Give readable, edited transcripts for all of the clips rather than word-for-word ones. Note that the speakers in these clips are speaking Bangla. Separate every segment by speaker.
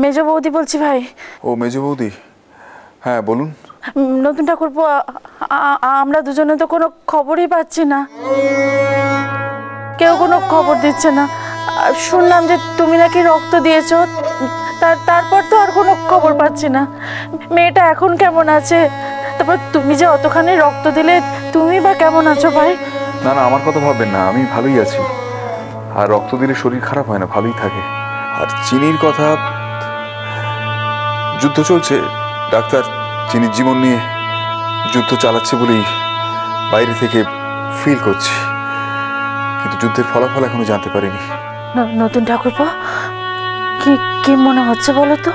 Speaker 1: মেজ বৌদি বলছি ভাই।
Speaker 2: ও মেজ বৌদি, হ্যাঁ বলুন।
Speaker 1: নতুন ঠাকুরপো, আমরা দুজনে তো কোনো খবরই পাচ্ছি না, কেউ কোনো খবর দিচ্ছে না। শুনলাম যে তুমি নাকি রক্ত দিয়েছো, তারপর তো আর কোনো খবর পাচ্ছি না। মেয়েটা এখন কেমন আছে? তারপর তুমি যে অতখানি রক্ত দিলে, তুমি বা কেমন আছো ভাই?
Speaker 2: না না, আমার কথা ভাববেন না, আমি ভালোই আছি। আর রক্ত দিলে শরীর খারাপ হয় না, ভালোই থাকে। আর চিনির কথা, যুদ্ধ চলছে, ডাক্তার চিনির জীবন নিয়ে যুদ্ধ চালাচ্ছে বলেই বাইরে থেকে ফিল করছি, কিন্তু যুদ্ধের ফলাফল এখনো জানতে পারিনি।
Speaker 1: নতুন ঠাকুরপো, কি কি মনে হচ্ছে বলো তো?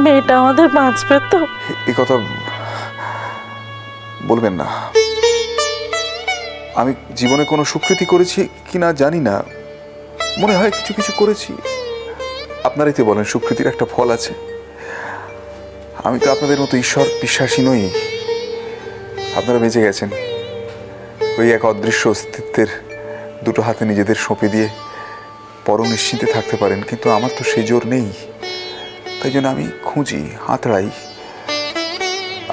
Speaker 1: মেয়েটা আমাদের বাঁচবে তো?
Speaker 2: এই কথা বলবেন না। আমি জীবনে কোনো সুকৃতি করেছি কিনা জানি না, মনে হয় কিছু কিছু করেছি। আপনারাই তো বলেন সুকৃতির একটা ফল আছে। আমি তো আপনাদের মতো ঈশ্বর বিশ্বাসী নই। আপনারা বেঁচে গেছেন ওই এক অদৃশ্য অস্তিত্বের দুটো হাতে নিজেদের সঁপে দিয়ে পরম নিশ্চিন্তে থাকতে পারেন, কিন্তু আমার তো সেই জোর নেই। তাই জন্য আমি খুঁজি, হাতড়াই।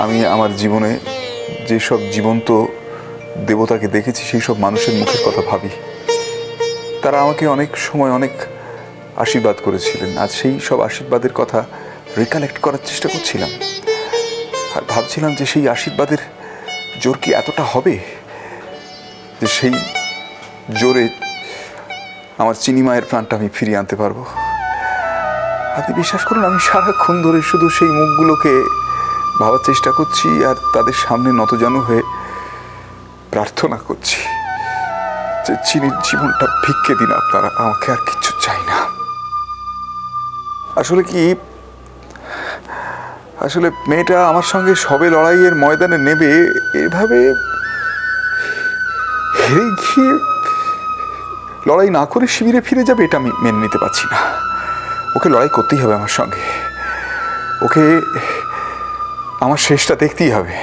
Speaker 2: আমি আমার জীবনে যেসব জীবন্ত দেবতাকে দেখেছি, সেই সব মানুষের মুখের কথা ভাবি। তারা আমাকে অনেক সময় অনেক আশীর্বাদ করেছিলেন। আজ সেই সব আশীর্বাদের কথা রিকালেক্ট করার চেষ্টা করছিলাম, আর ভাবছিলাম যে সেই আশীর্বাদের জোর কি এতটা হবে যে সেই জোরে আমার চিনি মায়ের প্রাণটা আমি ফিরিয়ে আনতে পারবো। আপনি বিশ্বাস করুন, আমি সারাক্ষণ ধরে শুধু সেই মুখগুলোকে ভাবার চেষ্টা করছি, আর তাদের সামনে নতজানু হয়ে প্রার্থনা করছি যে চিনির জীবনটা ভিক্ষে দিন আপনারা, আমাকে আর কিচ্ছু চাই না। আসলে মেয়েটা আমার সঙ্গে সবে লড়াইয়ের ময়দানে নেবে, এভাবে হেরে গিয়ে লড়াই না করে শিবিরে ফিরে যাবে, এটা আমি মেনে নিতে পারছি না। ওকে লড়াই করতেই হবে আমার সঙ্গে, ওকে আমার শেষটা দেখতেই হবে।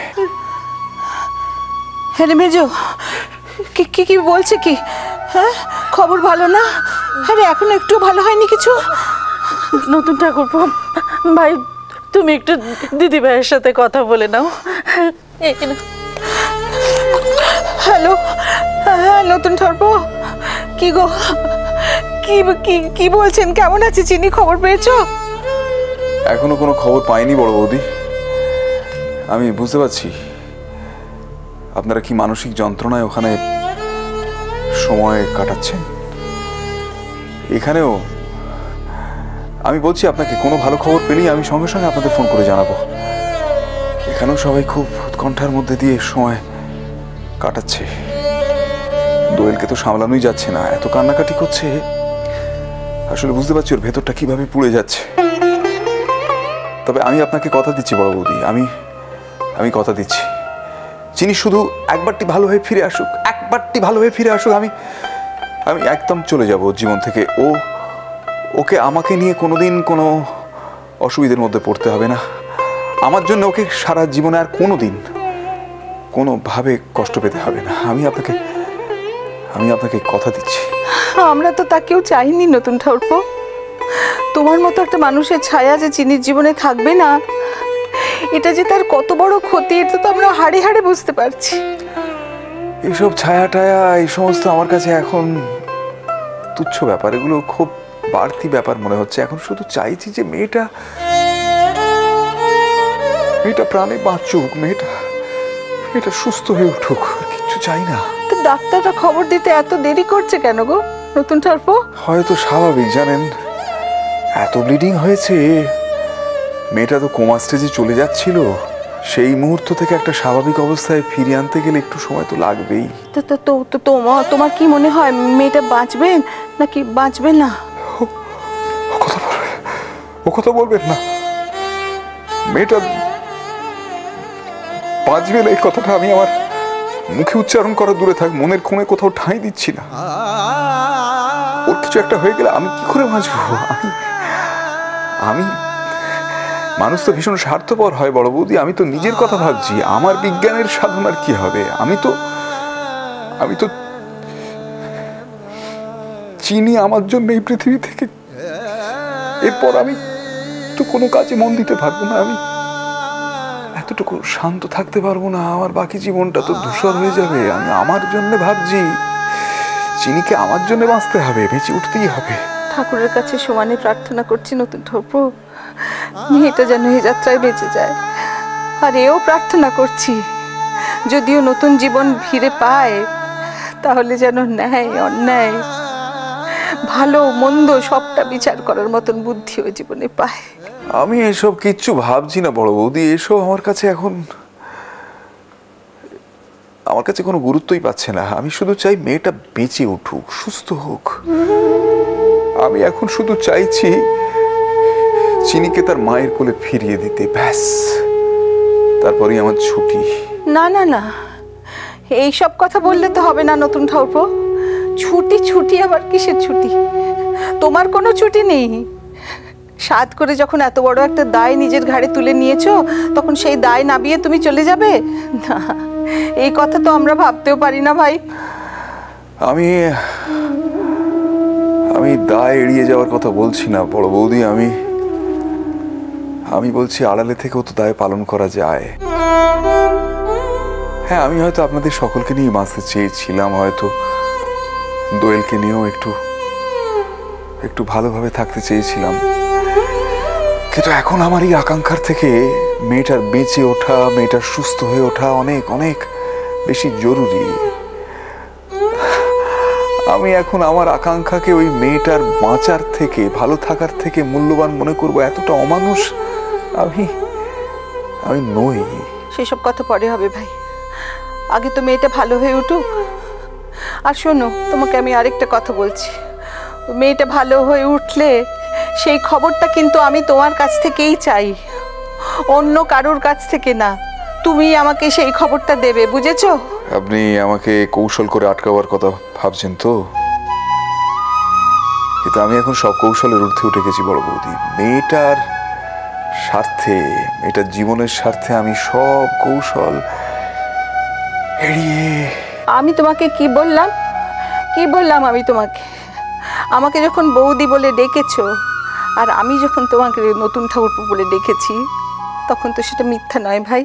Speaker 3: হ্যাঁ রে মেজো, কি কি বলছে কি? হ্যাঁ, খবর ভালো না? আরে এখনো একটু ভালো হয়নি কিছু?
Speaker 1: নতুন ঠাকুরপো ভাই, তুমি একটু দিদি ভাইয়ের সাথে কথা বলে নাও।
Speaker 3: হ্যালো, হ্যাঁ নতুন ঠাকুরপো, কি গো, কি কি কি বলছেন? কেমন আছে চিনি? খবর পেয়েছো?
Speaker 2: এখনো কোনো খবর পাইনি বড় বৌদি। আমি বুঝতে পারছি আপনারা কি মানসিক যন্ত্রণায় ওখানে সময় কাটাচ্ছেন। এখানেও আমি বলছি আপনাকে, কোনো ভালো খবর পেলেই আমি সঙ্গে সঙ্গে আপনাদের ফোন করে জানাবো। এখানেও সবাই খুব উৎকণ্ঠার মধ্যে দিয়ে সময় কাটাচ্ছে। দোয়েলকে তো সামলানোই যাচ্ছে না, এত কান্নাকাটি করছে। আসলে বুঝতে পারছি ওর ভেতরটা কিভাবে পুড়ে যাচ্ছে। তবে আমি আপনাকে কথা দিচ্ছি বড় বৌদি, আমি কথা দিচ্ছি, চিনি শুধু একবারটি ভালো হয়ে ফিরে আসুক, একবারটি ভালো হয়ে ফিরে আসুক। আমি একদম চলে যাব জীবন থেকে। ওকে আমাকে নিয়ে কোনোদিন কোনো অসুবিধার মধ্যে পড়তে হবে না। আমার জন্য ওকে সারা জীবনে আর কোনোদিন কোনোভাবে কষ্ট পেতে হবে না। আমি আপনাকে কথা দিচ্ছি।
Speaker 3: আমরা তো তাকেও চাইনি নতুন ঠাকুরপো। তোমার মতো একটা মানুষের ছায়া যে চিনির জীবনে থাকবে না, এটা যে তার কত বড় ক্ষতি, এটা তো আমরা হাড়ে হাড়ে বুঝতে পারছি।
Speaker 2: এইসব ছায়া টায়া এই সমস্ত আমার কাছে এখন তুচ্ছ ব্যাপার, এগুলো খুব বাড়তি ব্যাপার মনে হচ্ছে। এখন শুধু চাইছি যে মেয়েটা প্রাণে বাঁচুক, মেয়েটা সুস্থ হয়ে উঠুক, কিচ্ছু চাই না।
Speaker 3: তো ডাক্তাররা খবর দিতে এত দেরি করছে কেন গো নতুন ঠাকুরপো?
Speaker 2: হয়তো স্বাভাবিক, জানেন, এত ব্লিডিং হয়েছে। মেয়েটা তো কোমা স্টেজে চলে যাচ্ছিল, সেই মুহূর্ত থেকে একটা স্বাভাবিক অবস্থায় ফিরিয়ে আনতে গেলে একটু সময় তো লাগবেই।
Speaker 3: তোমার কি মনে হয় মেয়েটা বাঁচবেন নাকি বাঁচবে না?
Speaker 2: ও কথা বলবেন না। মেয়েটা বাঁচবে না এই কথাটা আমি আমার মুখে উচ্চারণ করা দূরে থাক, মনের কোণে কোথাও ঠাঁই দিচ্ছি না। ওর কিছু একটা হয়ে গেলে আমি কি করে বাঁচবো? আমি মানুষ তো ভীষণ স্বার্থপর হয় বড় বৌদি। আমি তো নিজের কথা ভাবছি, আমার বিজ্ঞানের সাধনার কি হবে? আমি তো চিনি আমার জন্য এই পৃথিবী থেকে, এরপর আমি তো কোনো কাজে মন দিতে পারবো না, আমি এতটুকু শান্ত থাকতে পারবো না। আমার বাকি জীবনটা তো ধূসর হয়ে যাবে। আমি আমার জন্য ভাবছি, চিনিকে আমার জন্য বাঁচতে হবে, বেঁচে উঠতেই হবে।
Speaker 3: ঠাকুরের কাছে সমানে প্রার্থনা করছি নতুন ঠাকুরপো, মেয়েটা যেন এই যাত্রায় বেঁচে যায়। আর এও প্রার্থনা করছি, যদিও নতুন জীবন ফিরে পায়, তাহলে যেন ন্যায় অন্যায় ভালো মন্দ সবটা বিচার করার মতন বুদ্ধি ওই জীবনে পায়।
Speaker 2: আমি এসব কিচ্ছু ভাবছি না বড় বৌদি, এসব আমার কাছে এখন আমার কাছে কোনো গুরুত্বই পাচ্ছে না। আমি শুধু চাই মেয়েটা বেঁচে উঠুক, সুস্থ হোক। আমি এখন শুধু চাইছি চিনিকে তার মায়ের কোলে ফিরিয়ে দিতে, ব্যাস। তারপরেই আমার ছুটি।
Speaker 3: না না না, এইসব কথা বললে তো হবে না নতুন ঠাকুরপো। ছুটি ছুটি আবার কিসের ছুটি? তোমার কোনো ছুটি নেই। সাধ করে যখন এত বড় একটা দায় নিজের ঘাড়ে তুলে নিয়েছো, তখন সেই দায় নামিয়ে তুমি চলে যাবে না? এই কথা তো আমরা ভাবতেও পারি না ভাই।
Speaker 2: আমি আমি দায় এড়িয়ে যাওয়ার কথা বলছি না বড় বৌদি, আমি বলছি আড়ালে থেকেও তো দায় পালন করা যায়। হ্যাঁ, আমি হয়তো আপনাদের সকলকে নিয়ে বাঁচতে চেয়েছিলাম, হয়তো দোয়েলকে নিয়েও একটু ভালোভাবে থাকতে চেয়েছিলাম, কিন্তু এখন আমার এই আকাঙ্ক্ষার থেকে মেয়েটার বেঁচে ওঠা, মেয়েটার সুস্থ হয়ে ওঠা অনেক অনেক বেশি জরুরি। আমি এখন আমার আকাঙ্ক্ষাকে ওই মেয়েটার বাঁচার থেকে, ভালো থাকার থেকে মূল্যবান মনে করব। এতটা অমানুষ আমি নই।
Speaker 3: সেসব কথা পরে হবে ভাই, আগে তো মেয়েটা ভালো হয়ে উঠুক। আর শোনো, তোমাকে আমি আরেকটা কথা বলছি, মেয়েটা ভালো হয়ে উঠলে সেই খবরটা কিন্তু আমি তোমার কাছ থেকেই চাই, অন্য কারোর কাছ থেকে না। তুমি আমাকে সেই খবরটা দেবে, বুঝেছো?
Speaker 2: আপনি আমাকে কৌশল করে আটকাবার কথা ভাবছেন তো? কিন্তু আমি এখন সব কৌশলের ঊর্ধ্বে উঠে গেছি বড় বৌদি। মেয়েটার স্বার্থে, মেয়েটার জীবনের স্বার্থে আমি সব কৌশল এড়িয়ে।
Speaker 3: আমি তোমাকে কি বললাম আমি তোমাকে? আমাকে যখন বৌদি বলে ডেকেছো, আর আমি যখন তোমাকে নতুন ঠাকুরপো বলে ডেকেছি, তখন তো সেটা মিথ্যা নয় ভাই।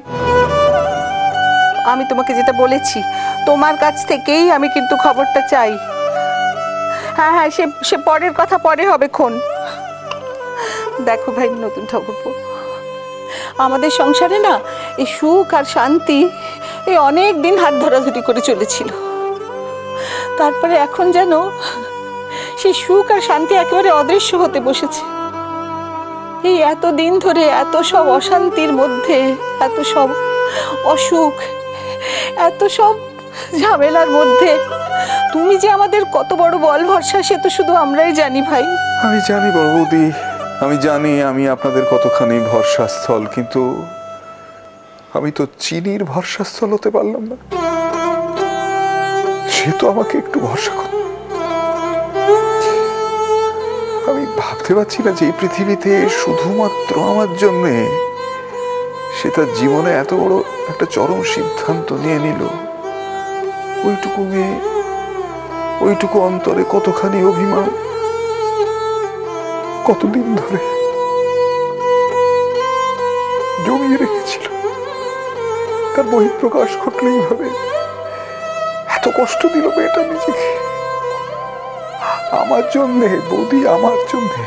Speaker 3: আমি তোমাকে যেটা বলেছি, তোমার কাছ থেকেই আমি কিন্তু খবরটা চাই। হ্যাঁ হ্যাঁ, সে পরের কথা পরে হবে খন। দেখো ভাই নতুন ঠাকুরপো, আমাদের সংসারে না এই সুখ আর শান্তি এই অনেক দিন হাত ধরাধরি করে চলেছিল। তারপরে এখন যেন সেই সুখ আর শান্তি একেবারে অদৃশ্য হতে বসেছে। এই এত দিন ধরে এত সব অশান্তির মধ্যে, এত সব অসুখ, এত সব ঝামেলার মধ্যে তুমি যে আমাদের কত বড় বল ভরসা, সে তো শুধু আমরাই জানি ভাই।
Speaker 2: আমি জানি বড় বৌদি, আমি জানি আমি আপনাদের কতখানি ভরসাস্থল, কিন্তু আমি তো চিনির ভরসাস্থল হতে পারলাম না। সে তো আমাকে একটু ভরসা করে। আমি ভাবতে পারছি না যে এই পৃথিবীতে শুধুমাত্র আমার জন্যে সে তার জীবনে এত বড় একটা চরম সিদ্ধান্ত নিয়ে নিল। ওইটুকু মেয়ে, ওইটুকু অন্তরে কতখানি অভিমান, কতদিন ধরে জমিয়ে রেখেছিল, তার বহিঃপ্রকাশ ঘটলেই ভাবে এত কষ্ট দিল মেয়েটা নিজেকে আমার জন্যে, বৌদি আমার জন্যে।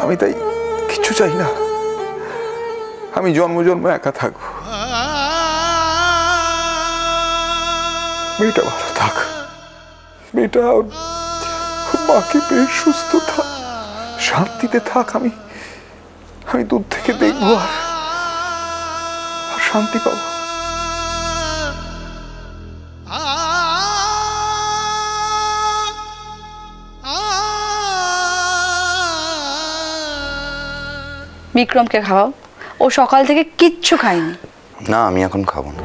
Speaker 2: আমি তাই কিছু চাই না, আমি জন্ম জন্ম একা থাকবো। মেয়েটা ভালো থাক, মেয়েটা মাকে বেশ সুস্থ থাক, শান্তিতে থাক। আমি দূর থেকে দেখবো আর শান্তি পাবো।
Speaker 4: বিক্রমকে খাওয়াও, ও সকাল থেকে কিচ্ছু খায়নি।
Speaker 5: না, আমি এখন খাবো না।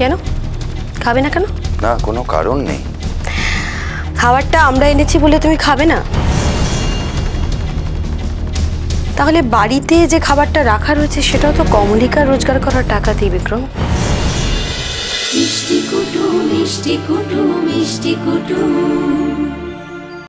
Speaker 6: কেন খাবে না? কেন?
Speaker 5: না, কোনো কারণ নেই।
Speaker 6: খাবারটা আমরা এনেছি বলে তুমি খাবে না? তাহলে বাড়িতে যে খাবারটা রাখা রয়েছে সেটাও তো কমলিকার রোজগার করার টাকা দিয়ে। বিক্রম,
Speaker 7: মিষ্টি কুটু মিষ্টি কুটু মিষ্টি কুটু।